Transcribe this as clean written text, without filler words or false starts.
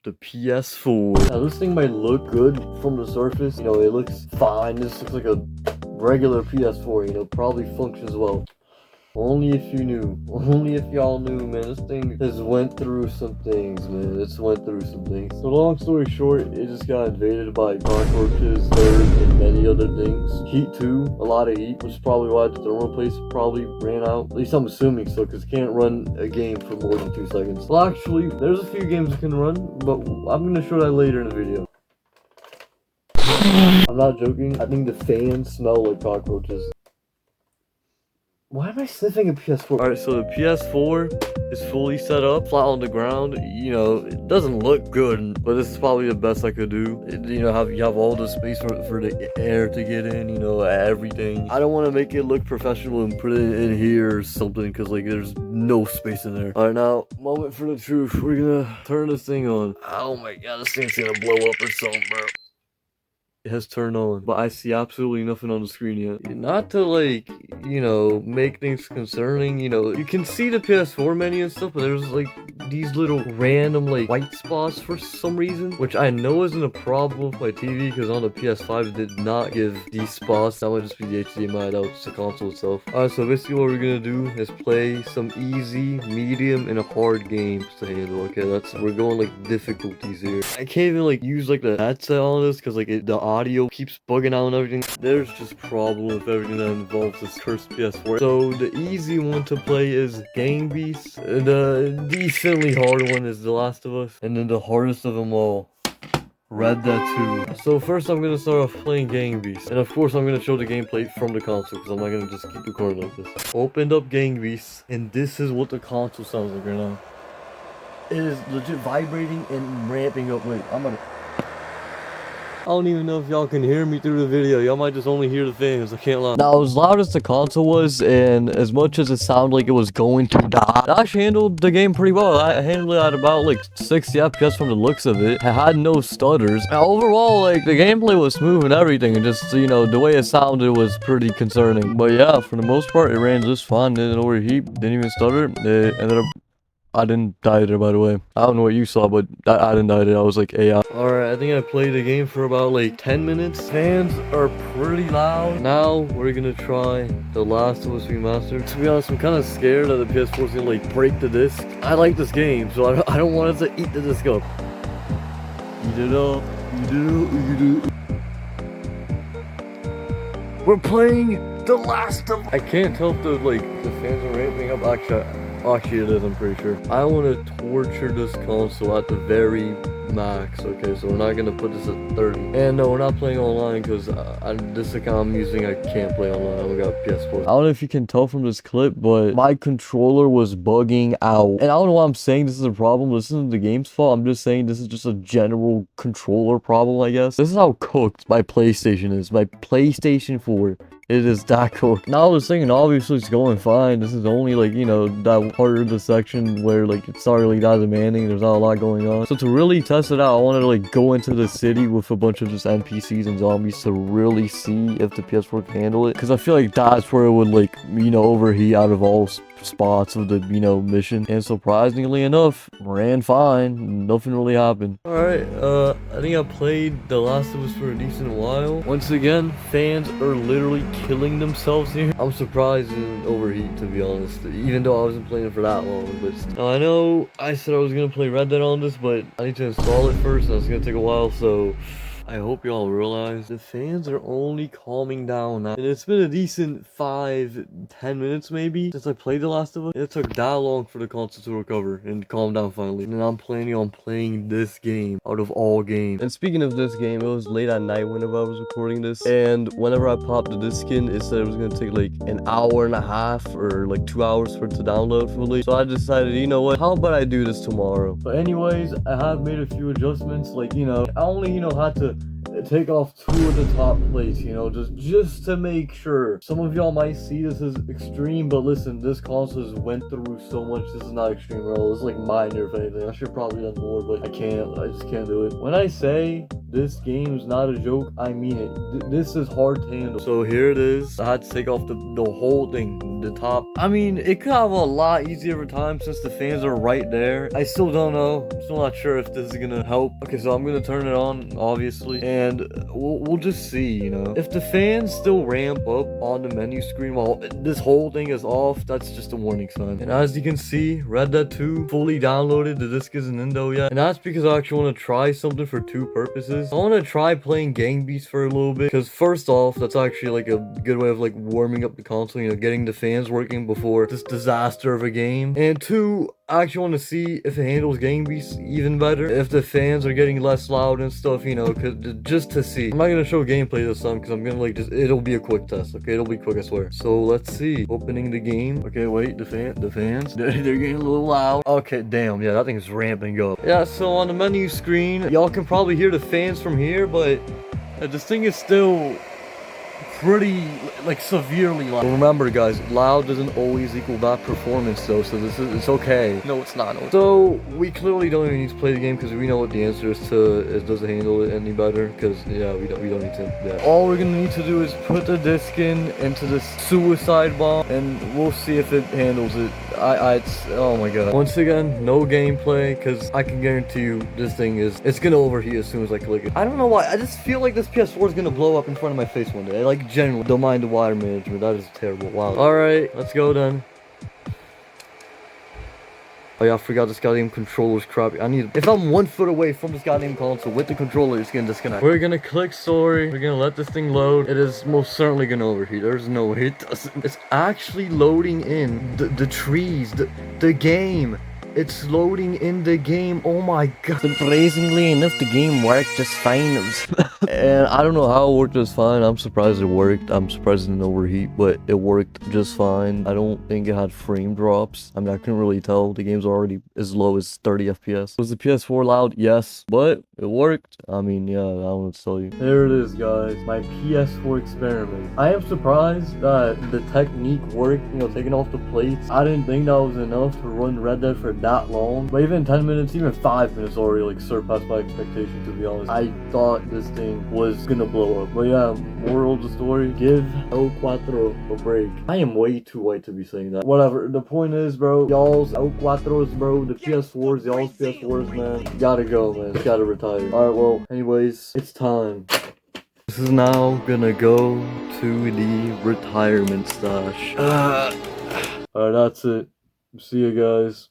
the PS4. Now this thing might look good from the surface, you know, it looks fine. This looks like a regular PS4, you know, probably functions well. Only if you knew. Only if y'all knew, man. This thing has went through some things, man. It's went through some things. So long story short, it just got invaded by cockroaches, birds, and many other things. Heat too. A lot of heat, which is probably why the thermal paste probably ran out. At least I'm assuming so, because it can't run a game for more than 2 seconds. Well, actually, there's a few games it can run, but I'm going to show that later in the video. I'm not joking. I think the fans smell like cockroaches. Why am I sniffing a PS4? Alright, so the PS4 is fully set up, flat on the ground. You know, it doesn't look good, but this is probably the best I could do. You know, you have all the space for the air to get in, you know, everything. I don't want to make it look professional and put it in here or something, because, like, there's no space in there. Alright, now, moment for the truth. We're gonna turn this thing on. Oh my god, this thing's gonna blow up or something, bro. It has turned on, but I see absolutely nothing on the screen yet. Not to, like, you know, make things concerning, you know, you can see the PS4 menu and stuff, but there's like these little random like white spots for some reason, which I know isn't a problem with my TV, because on the PS5 it did not give these spots. That might just be the HDMI, that was the console itself. Alright, so basically what we're gonna do is play some easy, medium, and hard games to handle. Okay, we're going like difficulties here. I can't even like use like the headset on this, because like the audio keeps bugging out and everything. There's just problem with everything that involves this cursed PS4. So the easy one to play is Gang Beasts. The decently hard one is The Last of Us. And then the hardest of them all, Red Dead 2. So first I'm gonna start off playing Gang Beasts. And of course I'm gonna show the gameplay from the console, because I'm not gonna just keep recording like this. Opened up Gang Beasts, and this is what the console sounds like right now. It is legit vibrating and ramping up. Wait, I don't even know if y'all can hear me through the video. Y'all might just only hear the fans. I can't lie. Now, as loud as the console was, and as much as it sounded like it was going to die, I actually handled the game pretty well. I handled it at about like 60 FPS from the looks of it. I had no stutters. Now, overall, like, the gameplay was smooth and everything, and just, you know, the way it sounded was pretty concerning. But yeah, for the most part, it ran just fine. Didn't overheat, didn't even stutter. It ended up... I didn't die there, by the way. I don't know what you saw, but I didn't die there. I was like AI. Alright, I think I played the game for about like 10 minutes. Fans are pretty loud. Now, we're gonna try The Last of Us Remastered. To be honest, I'm kind of scared that the PS4 is gonna like break the disc. I like this game, so I don't want it to eat the disc up. Eat it up, eat it up, eat it up. We're playing The Last of Us. I can't tell if the fans are ramping up. Actually, it is, I'm pretty sure. I want to torture this console at the very max. Okay, so we're not going to put this at 30. And no, we're not playing online, because this account I'm using, I can't play online. I got PS4. I don't know if you can tell from this clip, but my controller was bugging out. And I don't know why I'm saying this is a problem. This isn't the game's fault. I'm just saying this is just a general controller problem, I guess. This is how cooked my PlayStation is. My PlayStation 4. It is that cooked. Now I was thinking, obviously it's going fine. This is only like, you know, that part of the section where like it's not really that demanding. There's not a lot going on. So to really test it out, I wanted to like go into the city with a bunch of just NPCs and zombies to really see if the PS4 can handle it. Because I feel like that's where it would like, you know, overheat out of all spots of the, you know, mission. And surprisingly enough, ran fine. Nothing really happened. Alright, I think I played The Last of Us for a decent while. Once again, fans are literally killing themselves here. I'm surprised it didn't overheat, to be honest, even though I wasn't playing it for that long. But now I know I said I was gonna play Red Dead on this, but I need to install it first, and it's gonna take a while, so I hope y'all realize the fans are only calming down now. And it's been a decent 5-10 minutes maybe since I played The Last of Us. It took that long for the console to recover and calm down finally. And I'm planning on playing this game out of all games. And speaking of this game, it was late at night whenever I was recording this. And whenever I popped the disc in, it said it was gonna take like an hour and a half or like 2 hours for it to download fully. So I decided, you know what, how about I do this tomorrow? But anyways, I have made a few adjustments. Like, you know, I only, you know, had to take off 2 of the top plates, you know, just to make sure. Some of y'all might see this as extreme, but listen, this console has went through so much. This is not extreme at all. This is like minor if anything. I should probably done more, but I just can't do it. When I say this game's not a joke. I mean it. This is hard to handle. So here it is. I had to take off the whole thing, the top. I mean, it could have a lot easier of a time since the fans are right there. I still don't know. I'm still not sure if this is gonna help. Okay, so I'm gonna turn it on, obviously, and we'll just see, you know. If the fans still ramp up on the menu screen while this whole thing is off, that's just a warning sign. And as you can see, Red Dead 2 fully downloaded. The disc isn't in though yet. And that's because I actually want to try something for two purposes. I want to try playing Gang Beasts for a little bit, because first off, that's actually like a good way of like warming up the console, you know, getting the fans working before this disaster of a game. And two, I actually want to see if it handles Gang Beasts even better, if the fans are getting less loud and stuff, you know, just to see. I'm not gonna show gameplay this time because I'm gonna like it'll be a quick test, okay? It'll be quick, I swear. So let's see. Opening the game. Okay, wait, the fans, they're getting a little loud. Okay, damn, yeah, that thing's ramping up. Yeah, so on the menu screen, y'all can probably hear the fans from here, but this thing is still pretty like severely loud. Remember guys, loud doesn't always equal bad performance though, so it's okay. No, it's not. So we clearly don't even need to play the game because we know what the answer is to does it handle it any better, because yeah, we don't need to. Yeah. All we're gonna need to do is put the disc into this suicide bomb and we'll see if it handles it. It's oh my god. Once again, no gameplay, because I can guarantee you this thing it's gonna overheat as soon as I click it. I don't know why, I just feel like this PS4 is gonna blow up in front of my face one day. Like generally, don't mind the water management, that is terrible. Wow. Alright, let's go then. Oh yeah, I forgot this goddamn controller's crappy. If I'm 1 foot away from this goddamn console with the controller, it's gonna disconnect. We're gonna click story. We're gonna let this thing load. It is most certainly gonna overheat. There's no way it doesn't. It's actually loading in the trees, the game. It's loading in the game. Oh my god. Surprisingly enough, the game worked just fine. And I don't know how it worked just fine. I'm surprised it worked. I'm surprised it didn't overheat, but it worked just fine. I don't think it had frame drops. I mean, I couldn't really tell. The game's already as low as 30 FPS. Was the PS4 loud? Yes, but it worked. I mean, yeah, I don't know what to tell you. There it is, guys. My PS4 experiment. I am surprised that the technique worked, you know, taking off the plates. I didn't think that was enough to run Red Dead for that long. But even 10 minutes, even 5 minutes already like surpassed my expectation, to be honest. I thought this thing was gonna blow up. But yeah, moral of the story, give El Cuatro a break. I am way too white to be saying that. Whatever, the point is, bro, y'all's El Cuatros, bro, the PS4s, y'all's PS4s, man, gotta go, man, gotta retire. Alright, well, anyways, it's time. This is now gonna go to the retirement stash. Alright, that's it. See you guys.